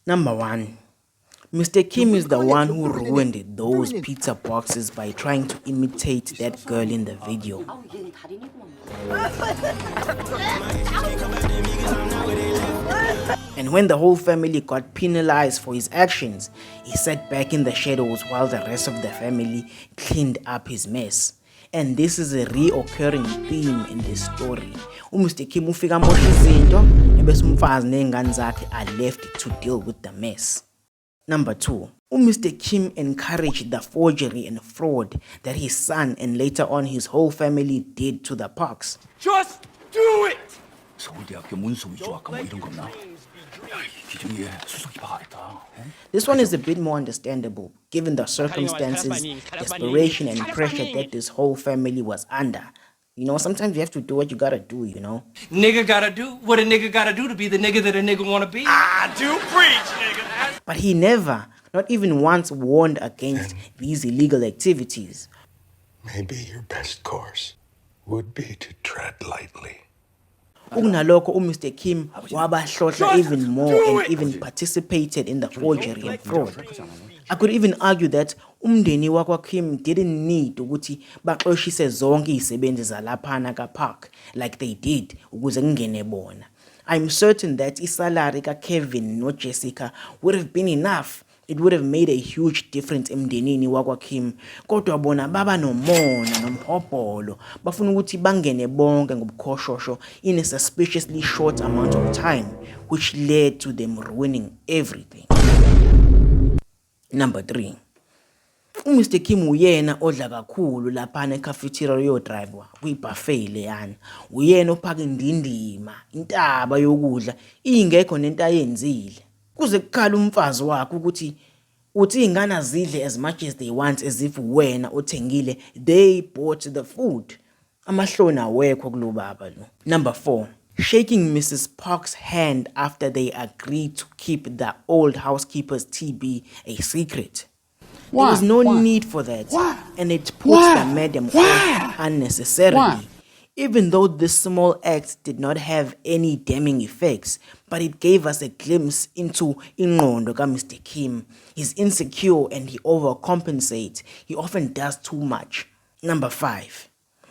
Number 1. Mr. Kim is the one who ruined those pizza boxes by trying to imitate that girl in the video. And when the whole family got penalized for his actions, he sat back in the shadows while the rest of the family cleaned up his mess. And this is a reoccurring theme in this story. Mr. Kim ufika mosha izinto ebese umfazi nezingane zakhe are left to deal with the mess. Number 2. Mr. Kim encouraged the forgery and fraud that his son and later on his whole family did to the parks. Just do it! This one is a bit more understandable given the circumstances, desperation and pressure that this whole family was under. You know, sometimes you have to do what you gotta do, you know. Nigga gotta do what a nigga gotta do to be the nigga that a nigga wanna be. I do preach, nigga. But he never, not even once, warned against these illegal activities. Maybe your best course would be to tread lightly. Ukunalokho, Mr. Kim wabahlohla even more and even participated in the forgery and fraud. I could even argue that umndeni wakwa Kim didn't need ukuthi baxoshise zonke izisebenzi zalaphana kaPark like they did ukuze kungene bona. I'm certain that isalary kaKevin no Jessica would have been enough. It would have made a huge difference emndenini wakwa Kim. Kodwa bona baba nomona nomhobholo bafuna ukuthi bangene bonke ngobukhoshosho in a suspiciously short amount of time, which led to them ruining everything. Number 3. Mr. Kim uyena odla kakhulu lapha ecafeteria yodriver kuyibuffet leyana. Uyena ophaka indindima, intaba yokudla ingekho nento ayenzile. Kuze kukhala umfazi wakhe ukuthi uthi ingane azidle as much as they want as if wena othengile they bought the food. Amahloni awekho kulo baba lo. Number 4. Shaking Mrs. Park's hand after they agreed to keep the old housekeeper's TB a secret. There was no need for that, and it puts the madam off unnecessarily. Even though this small act did not have any damning effects, but it gave us a glimpse into ingqondo ka Mr. Kim. He's insecure and he overcompensates. He often does too much. Number 5.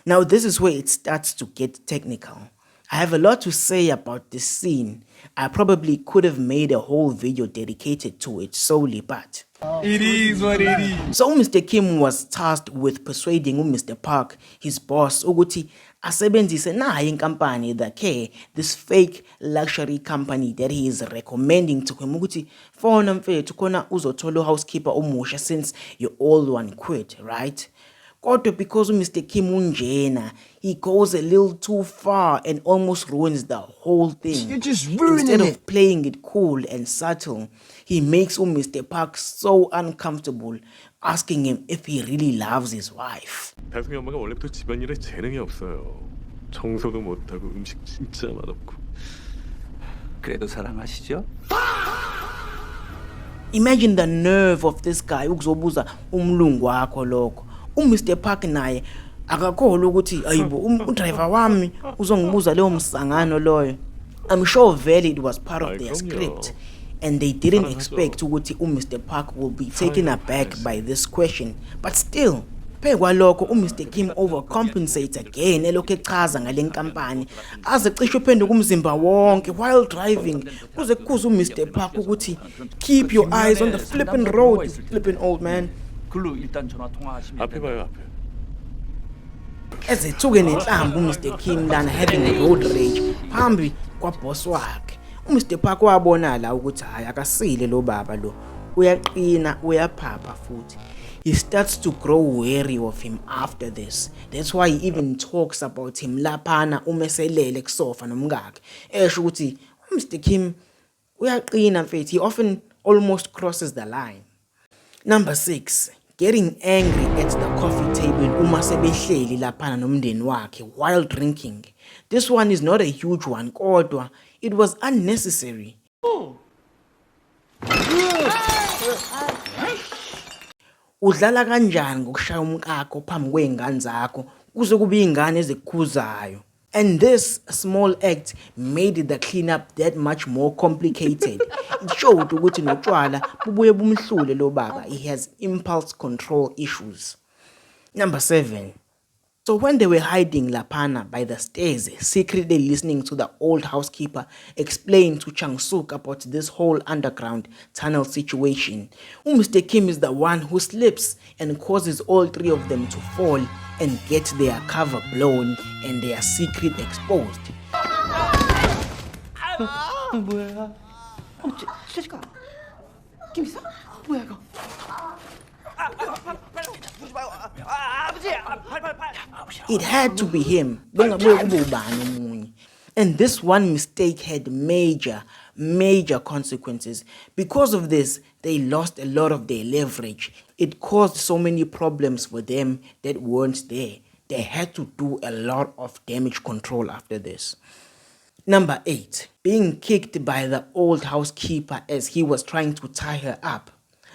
Now this is where it starts to get technical. I have a lot to say about this scene. I probably could have made a whole video dedicated to it solely, but it is what it is. So Mr. Kim was tasked with persuading Mr. Park, his boss, ukuthi asebenzise naye inkampani this fake luxury company that he is recommending to him ukuthi fona mfethu khona uzothola housekeeper omusha since your old one quit, right? Kodwa because Mr. Kim unjena, he goes a little too far and almost ruins the whole thing. You're just ruining Instead it. of playing it cool and subtle, he makes Mr. Park so uncomfortable, asking him if he really loves his wife. 다솜이 엄마가 원래부터 집안일에 재능이 없어요. 청소도 못하고 음식 진짜 맛없고. 그래도 사랑하시죠? Imagine the nerve of this guy ukuzobuza umlungu wakho lokho. Mr. Park naye akakholwa ukuthi ayibo udriver wami uzongibuza leyo msangano loyo. I'm sure vele it was part of their script and they didn't expect ukuthi Mr. Park will be taken aback by this question, but still phekwalokho Mr. Kim overcompensates again elokho echaza ngale nkampani aze cishe uphenduka umzimba wonke while driving kuze kuze Mr. Park ukuthi keep your eyes on the flipping road, you flipping old man. 앞에 봐요, 앞에. Ezethuke nenhlamvu Mr. Kim lana having road rage phambi kwaboss wakhe. Mr. Park wabona la ukuthi hayi akasile lo baba lo. Uyaqina, uyaphapha futhi. He starts to grow wary of him after this. That's why he even talks about him laphana umeselele kusofa nomngakhe. Esho ukuthi Mr. Kim uyaqina mfethu. He often almost crosses the line. Number 6. Getting angry at the coffee table uma sebehleli laphana nomndeni wakhe while drinking. This one is not a huge one, kodwa it was unnecessary. Udlala kanjani ngokushaya umkakho phambi kweingane zakho kuze kube ingane ezikukhuzayo? And this small act made the cleanup that much more complicated. It showed ukuthi notshwala bubuye bumhlule lo baba. He has impulse control issues. Number 7. So when they were hiding Lapana by the stairs, secretly listening to the old housekeeper explain to Chang-suk about this whole underground tunnel situation, Mr. Kim is the one who slips and causes all 3 of them to fall and get their cover blown and their secret exposed. It had to be him. And this one mistake had major consequences. Because of this, they lost a lot of their leverage. It caused so many problems for them that weren't there. They had to do a lot of damage control after this. Number 8, being kicked by the old housekeeper as he was trying to tie her up.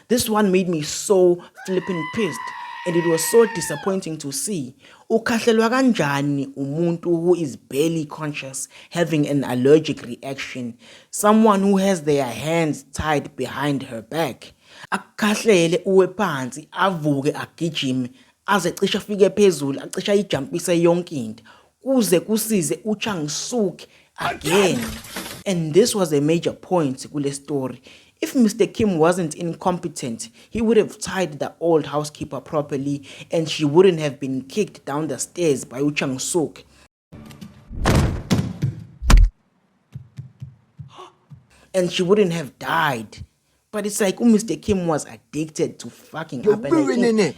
This one made me so flipping pissed, and it was so disappointing to see. Ukhahlelwa kanjani umuntu who is barely conscious having an allergic reaction, someone who has their hands tied behind her back. Akukhahlele uwe phansi avuke agijime aze cishe afike phezulu acishe ayijumpise yonke into kuze kusize uChang-suk again. And this was a major point kule story. If Mr. Kim wasn't incompetent, he would have tied the old housekeeper properly and she wouldn't have been kicked down the stairs by Chang-suk. And she wouldn't have died. But it's like Mr. Kim was addicted to fucking up. You're ruining it.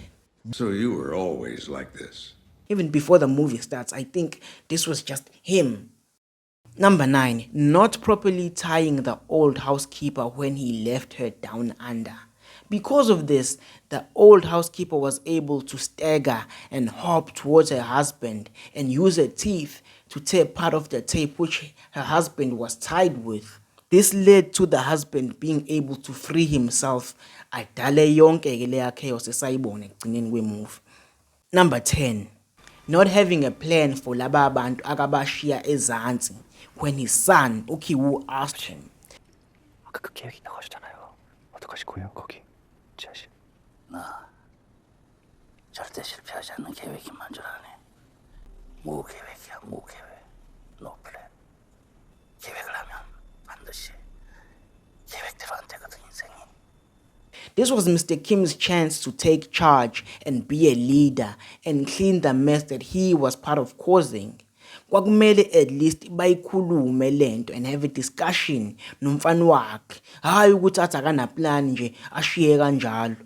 So you were always like this? Even before the movie starts, I think this was just him. Number 9, not properly tying the old housekeeper when he left her down under. Because of this, the old housekeeper was able to stagger and hop towards her husband and use her teeth to tear part of the tape which her husband was tied with. This led to the husband being able to free himself. Adale yonke ke leya chaos esayibona ekugcineni kwemovie. Number 10, not having a plan for laba abantu akabashiya ezansi when his son Ukiwoo asked him. 아까 그 계획 있다고 하셨잖아요. 어떡하시고요, 거기 지하실. 나 절대 실패하지 않는 계획이만 줄 아네. 무계획이야, 무계획. No plan. 계획을 하면 반드시 계획대로 안 되거든, 인생이. This was Mr. Kim's chance to take charge and be a leader and clean the mess that he was part of causing. Kwakumele at least bayikhulume lento and have a discussion nomfana wakhe. Hayi ukuthi athi akana plan nje ashiye kanjalo.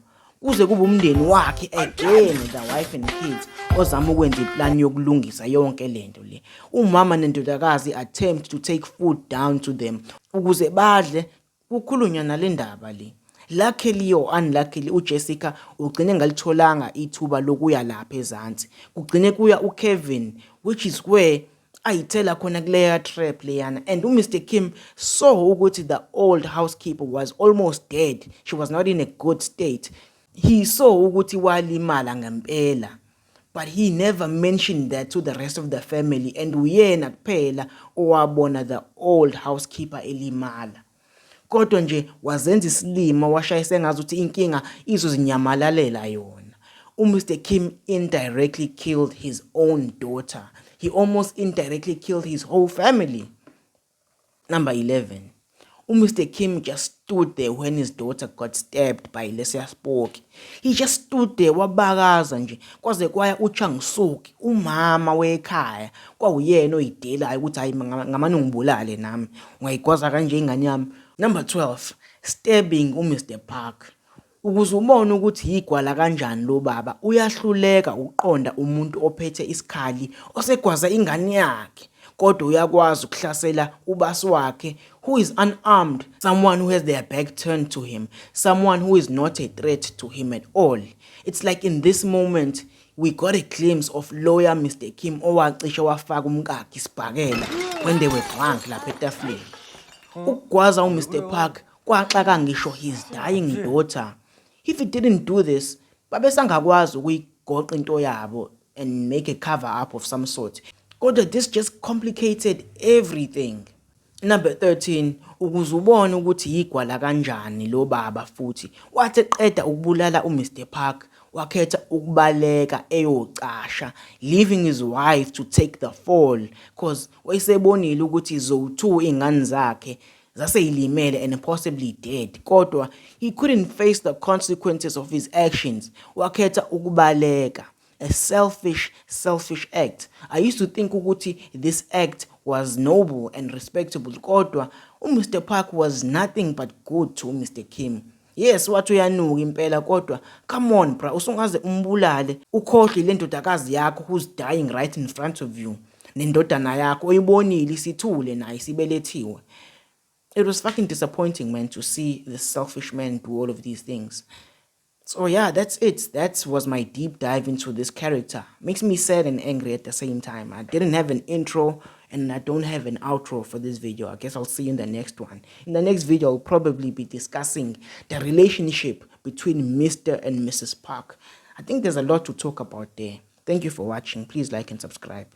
Kuze kube umndeni wakhe again, the wife and kids, ozama ukwenza iplan yokulungisa yonke lento le. Umama nendodakazi attempt to take food down to them ukuze badle kukhulunywa nalendaba le. Luckily or unluckily uJessica ugcine ngalitholanga ithuba lokuya lapha ezansi. Kugcine kuya uKevin, which is where ayithela khona kuleya trap leyana, and Mr. Kim saw ukuthi the old housekeeper was almost dead. She was not in a good state. He saw ukuthi walimala ngempela, but he never mentioned that to the rest of the family, and uyena kuphela owabona the old housekeeper elimala. Kodwa nje wazenza isilima washayise ngazuthi inkinga izozinyamalalela yona. Mr. Kim indirectly killed his own daughter. He almost indirectly killed his whole family. Number 11. Mr. Kim just stood there when his daughter got stabbed by Lesia Spock. He just stood there wabakaza nje kwaze kwaya uChang-suk, umama wekhaya, kwawuyena oyidelayo ukuthi hayi ngamani ngibulale nami ngiyayigwaza kanje ingane yami. Number 12, stabbing Mr. Park. Ukuze ubone ukuthi igwala kanjani lo baba, uyahluleka uqonda umuntu ophethe isikhali osegwaza ingane yakhe. Kodwa uyakwazi ukuhlasela ubasi wakhe who is unarmed, someone who has their back turned to him, someone who is not a threat to him at all. It's like in this moment we got a glimpse of lawyer Mr. Kim owacishe wafaka umkakhe isibhakela when they were drunk lapha etafuleni. Ukugwaza uMr. Park kwaxaka ngisho his dying daughter. If he didn't do this, babesangakwazi ukuyigoqa into yabo and make a cover up of some sort. Kodwa this just complicated everything. Number 13, ukuze ubone ukuthi igwala kanjani lo baba futhi wathi eqeda ukubulala uMr Park wakhetha ukubaleka eyocasha, leaving his wife to take the fall cause wayesebonile ukuthi zo2 ingane zakhe zaseyilimele and possibly dead. Kodwa he couldn't face the consequences of his actions. Wakhetha ukubaleka. A selfish act. I used to think ukuthi this act was noble and respectable. Kodwa Mr Park was nothing but good to Mr Kim. Yes, wathi uyanuka impela kodwa come on bra, usungaze umbulale ukhohle le ndodakazi yakho who's dying right in front of you. Nendodana yakho oyibonile isithule naye sibelethiwe. It was fucking disappointing, man, to see this selfish man do all of these things. So yeah, that's it. That was my deep dive into this character. Makes me sad and angry at the same time. I didn't have an intro and I don't have an outro for this video. I guess I'll see you in the next one. In the next video, I'll probably be discussing the relationship between Mr. and Mrs. Park. I think there's a lot to talk about there. Thank you for watching. Please like and subscribe.